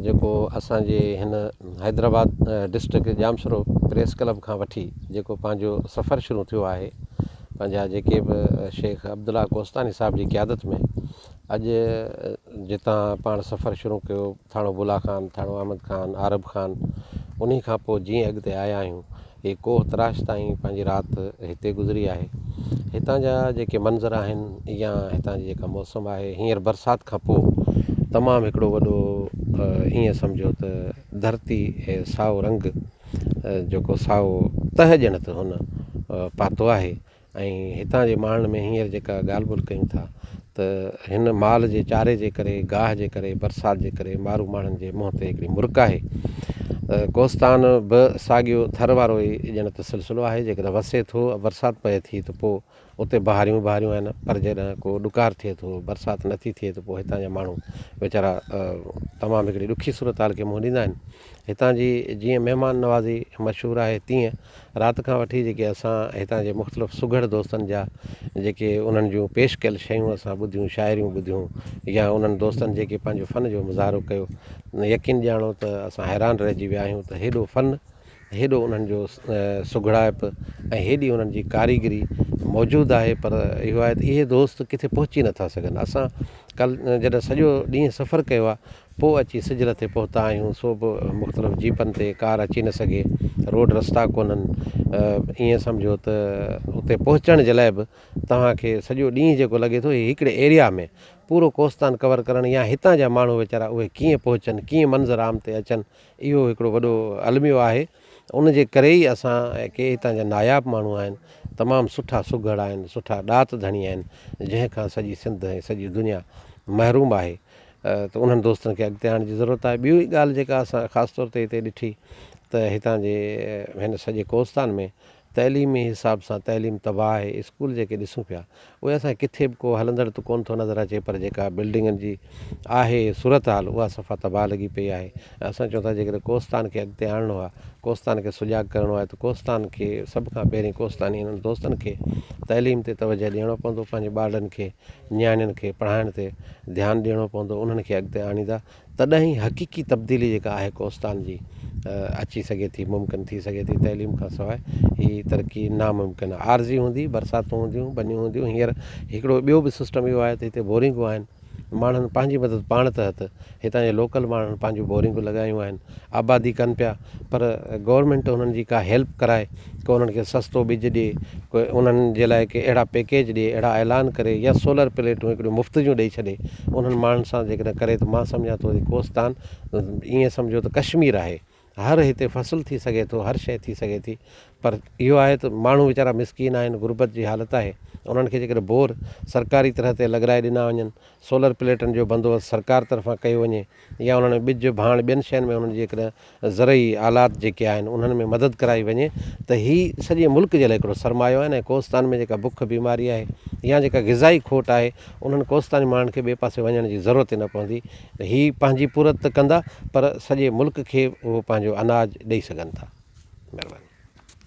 जेको असांजे हिन हैदराबाद डिस्ट्रिक्ट जामशरो प्रेस क्लब खां वठी जेको पंहिंजो सफ़र शुरू थियो आहे, पंहिंजा जेके बि शेख अब्दुल्ला कोस्तानी साहिब जी क़यादत में अॼु जितां पाण सफ़र शुरू कयो, थाणो बुला ख़ान, थाणो अहमद ख़ान, आरब ख़ान, उन खां पोइ जीअं अॻिते आया आहियूं, हे कोह तराश ताईं पंहिंजी राति हिते गुज़री आहे। हितां जा जेके मंज़र आहिनि या हितां जी जेका मौसम आहे, हींअर बरसाति खां पोइ तमामु हिकिड़ो वॾो ईअं सम्झो त धरती ऐं साओ रंग जेको साओ तह ॼण त हुन पातो आहे। ऐं हितां जे माण्हुनि में हींअर जेका ॻाल्हि ॿोल्हि कयूं था त हिन माल जे चारे जे करे, गाह जे करे, बरसाति जे करे मारू माण्हुनि जे मुंहं ते हिकिड़ी मुर्क आहे। कोस्तान बि साॻियो थर वारो ई ॼण त सिलसिलो आहे। जेकॾहिं वसे थो, बरसाति पए थी त पोइ उते बहारियूं आहिनि, पर जॾहिं को ॾुकार थिए थो, बरसाति नथी थिए त पोइ हितां जा माण्हू वीचारा तमामु हिकिड़ी ॾुखी सूरत हाल खे मुंहुं ॾींदा आहिनि। हितां जी जीअं महिमान नवाज़ी मशहूरु आहे, तीअं राति खां वठी जेके असां हितां जे मुख़्तलिफ़ सुघड़ दोस्तनि जा जेके उन्हनि जूं पेश कयल शयूं असां ॿुधियूं, शाइरियूं ॿुधियूं, या उन्हनि दोस्तनि जेके पंहिंजो फ़न जो मुज़ाहिरो कयो, यकीन ॼाणो त असां हैरान रहिजी विया आहियूं त हेॾो फ़न, हेॾो उन्हनि जो सुघड़ाइप ऐं हेॾी उन्हनि जी कारीगरी मौजूदु आहे। पर इहो आहे त इहे दोस्त किथे पहुची नथा सघनि। असां जॾहिं सॼो ॾींहुं सफ़र कयो आहे, पोइ अची सिजल ते पहुता आहियूं, सो बि मुख़्तलिफ़ जीपनि ते कार अची न सघे, रोड रस्ता कोन्हनि, ईअं सम्झो त उते पहुचण जे लाइ बि तव्हांखे सॼो ॾींहुं जेको लॻे थो हिकिड़े एरिया में पूरो कोस्तान कवर करणु, या हितां जा माण्हू वीचारा उहे कीअं पहुचनि, कीअं मंज़र आम ते अचनि, इहो हिकिड़ो वॾो अलमियो आहे। उन जे करे ई असां के हितां जा नायाब माण्हू आहिनि, तमामु सुठा सुघड़ आहिनि, सुठा ॾात धणी आहिनि, जंहिंखां सॼी सिंध ऐं सॼी दुनिया महरूम आहे। त उन्हनि दोस्तनि खे अॻिते आणण जी ज़रूरत आहे। ॿियूं ई ॻाल्हि जेका असां ख़ासि तौर ते हिते ॾिठी त हितां जे हिन सॼे कोस्तान में तइलीमी हिसाब सां तइलीम तबाह आहे। स्कूल जेके ॾिसूं पिया उहे असांखे किथे बि को हलंदड़ त कोन थो नज़र अचे, पर जेका बिल्डिंगनि जी आहे सूरत हाल, उहा सफ़ा तबाह लॻी पई आहे। असां चऊं था जेकॾहिं कोस्तान खे अॻिते आणणो आहे, कोस्तान खे सुजाॻ करिणो आहे, त कोस्तान खे सभ खां पहिरीं कोस्तानी हिननि दोस्तनि खे तइलीम ते तवजह ॾियणो पवंदो, पंहिंजे ॿारनि खे, नियाणियुनि खे पढ़ाइण ते ध्यानु ॾियणो पवंदो। उन्हनि खे अॻिते आणींदा तॾहिं ई हक़ीक़ी तब्दीली जेका आहे कोस्तान जी अची सघे थी, मुमकिन थी सघे थी। तइलीम खां सवाइ ही तरक़ी नामुमकिन आहे। आरज़ी हूंदी, बरसातूं हूंदियूं, बनियूं हूंदियूं। हींअर हिकिड़ो ॿियो बि सिस्टम इहो आहे त हिते बोरिंगूं आहिनि, माण्हुनि पंहिंजी मदद पाण तहत हितां जे लोकल माण्हुनि पंहिंजूं बोरिंगूं लॻायूं आहिनि, आबादी कनि पिया, पर गवर्नमेंट उन्हनि जी का हेल्प कराए, को उन्हनि खे सस्तो ॿिज ॾिए, कोई उन्हनि जे लाइ के अहिड़ा पैकेज ॾिए, अहिड़ा ऐलान करे, या सोलर प्लेटूं हिकिड़ियूं मुफ़्त जूं ॾेई छॾे उन्हनि माण्हुनि सां जेकॾहिं करे, त मां सम्झां थो कोस्तान ईअं सम्झो त कश्मीर आहे। हर हिते फ़सुलु थी सघे थो, हर शइ थी सघे थी, पर इहो आहे त माण्हू वीचारा मिसकीन आहिनि, गुरबत जी हालत आहे। उन्हनि खे जेकॾहिं बोर सरकारी तरह ते लॻाए ॾिना वञनि, सोलर प्लेटनि जो बंदोबस्तु सरकार तरफ़ां कयो वञे, या उन्हनि ॿिज भाण ॿियनि शयुनि में उन्हनि जी जेकॾहिं ज़रई आलात जेके आहिनि उन्हनि में मदद कराई वञे, त हीअ सॼे मुल्क जे लाइ हिकिड़ो सरमायो आहे। ऐं कोस्तान में जेका बुख बीमारी आहे या जेका ग़िज़ाई खोट आहे, उन्हनि कोस्तानी माण्हुनि खे ॿिए पासे वञण जी ज़रूरत ई न पवंदी। हीअ पंहिंजी पूरत त कंदा, पर सॼे मुल्क खे उहो पंहिंजो अनाज ॾेई सघनि था। महिरबानी।